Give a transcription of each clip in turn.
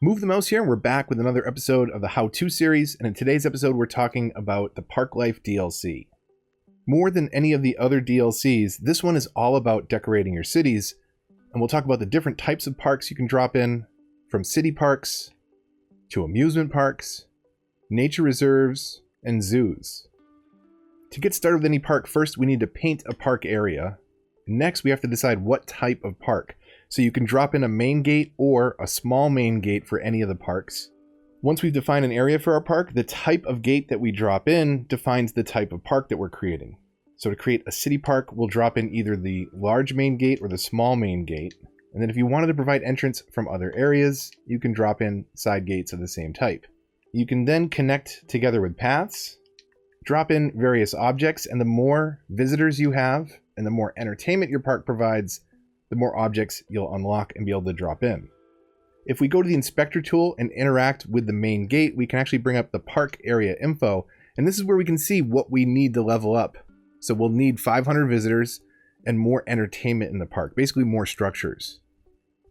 Move the Mouse here, and we're back with another episode of the How-To series, and in today's episode we're talking about the Parklife DLC. More than any of the other DLCs, this one is all about decorating your cities, and we'll talk about the different types of parks you can drop in, from city parks, to amusement parks, nature reserves, and zoos. To get started with any park, first we need to paint a park area. Next we have to decide what type of park. So you can drop in a main gate or a small main gate for any of the parks. Once we've defined an area for our park, the type of gate that we drop in defines the type of park that we're creating. So to create a city park, we'll drop in either the large main gate or the small main gate. And then if you wanted to provide entrance from other areas, you can drop in side gates of the same type. You can then connect together with paths, drop in various objects, and the more visitors you have and the more entertainment your park provides, the more objects you'll unlock and be able to drop in. If we go to the inspector tool and interact with the main gate, we can actually bring up the park area info, and this is where we can see what we need to level up. So we'll need 500 visitors and more entertainment in the park, basically more structures.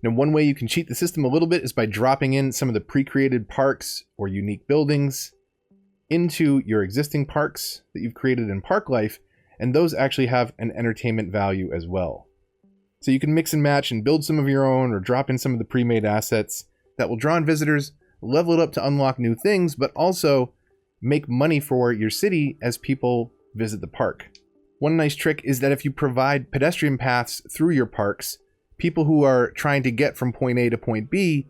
Now, one way you can cheat the system a little bit is by dropping in some of the pre-created parks or unique buildings into your existing parks that you've created in Parklife, and those actually have an entertainment value as well. So you can mix and match and build some of your own or drop in some of the pre-made assets that will draw in visitors, level it up to unlock new things, but also make money for your city as people visit the park. One nice trick is that if you provide pedestrian paths through your parks, people who are trying to get from point A to point B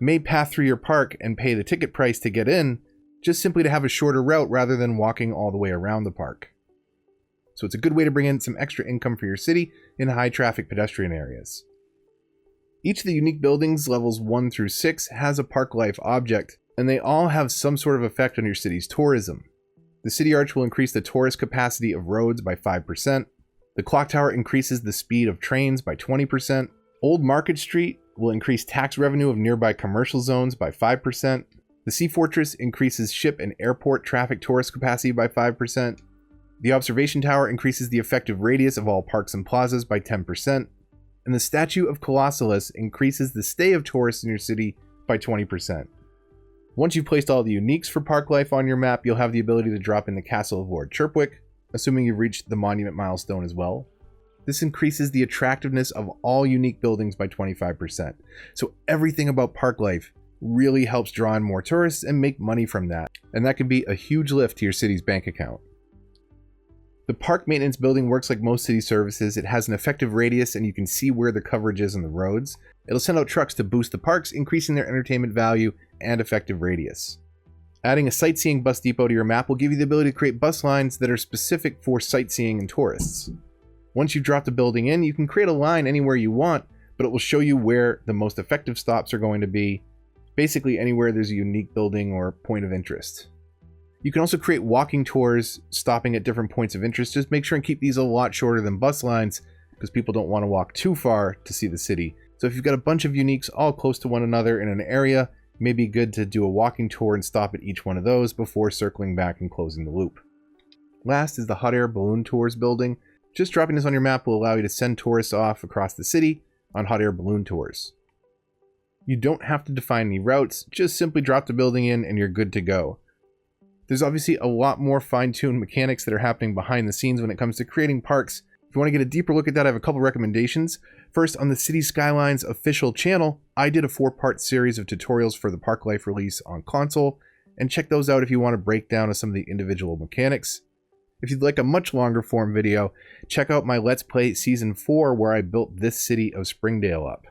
may pass through your park and pay the ticket price to get in, just simply to have a shorter route rather than walking all the way around the park. So it's a good way to bring in some extra income for your city in high traffic pedestrian areas. Each of the unique buildings, levels 1 through 6, has a Parklife object, and they all have some sort of effect on your city's tourism. The city arch will increase the tourist capacity of roads by 5%. The clock tower increases the speed of trains by 20%. Old Market Street will increase tax revenue of nearby commercial zones by 5%. The Sea Fortress increases ship and airport traffic tourist capacity by 5%. The observation tower increases the effective radius of all parks and plazas by 10%, and the statue of Colossalus increases the stay of tourists in your city by 20%. Once you've placed all the uniques for Parklife on your map, you'll have the ability to drop in the Castle of Lord Chirpwick, assuming you've reached the monument milestone as well. This increases the attractiveness of all unique buildings by 25%. So everything about Parklife really helps draw in more tourists and make money from that, and that can be a huge lift to your city's bank account. The park maintenance building works like most city services. It has an effective radius and you can see where the coverage is on the roads. It'll send out trucks to boost the parks, increasing their entertainment value and effective radius. Adding a sightseeing bus depot to your map will give you the ability to create bus lines that are specific for sightseeing and tourists. Once you drop the building in, you can create a line anywhere you want, but it will show you where the most effective stops are going to be, basically anywhere there's a unique building or point of interest. You can also create walking tours, stopping at different points of interest. Just make sure and keep these a lot shorter than bus lines, because people don't want to walk too far to see the city. So if you've got a bunch of uniques all close to one another in an area, it may be good to do a walking tour and stop at each one of those before circling back and closing the loop. Last is the hot air balloon tours building. Just dropping this on your map will allow you to send tourists off across the city on hot air balloon tours. You don't have to define any routes, just simply drop the building in and you're good to go. There's obviously a lot more fine-tuned mechanics that are happening behind the scenes when it comes to creating parks. If you want to get a deeper look at that, I have a couple recommendations. First, on the City Skylines official channel, I did a 4-part series of tutorials for the Parklife release on console, and check those out if you want to break down some of the individual mechanics. If you'd like a much longer form video, check out my Let's Play Season 4 where I built this city of Springdale up.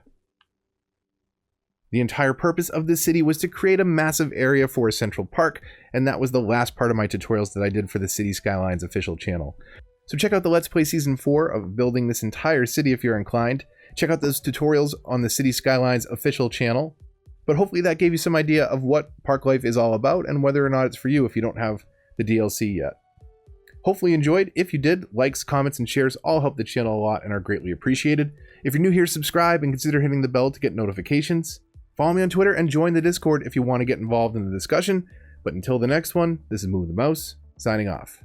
The entire purpose of this city was to create a massive area for a central park, and that was the last part of my tutorials that I did for the City Skylines official channel. So check out the Let's Play Season 4 of building this entire city if you're inclined. Check out those tutorials on the City Skylines official channel. But hopefully that gave you some idea of what Parklife is all about and whether or not it's for you if you don't have the DLC yet. Hopefully you enjoyed. If you did, likes, comments, and shares all help the channel a lot and are greatly appreciated. If you're new here, subscribe and consider hitting the bell to get notifications. Follow me on Twitter and join the Discord if you want to get involved in the discussion. But until the next one, this is Move the Mouse, signing off.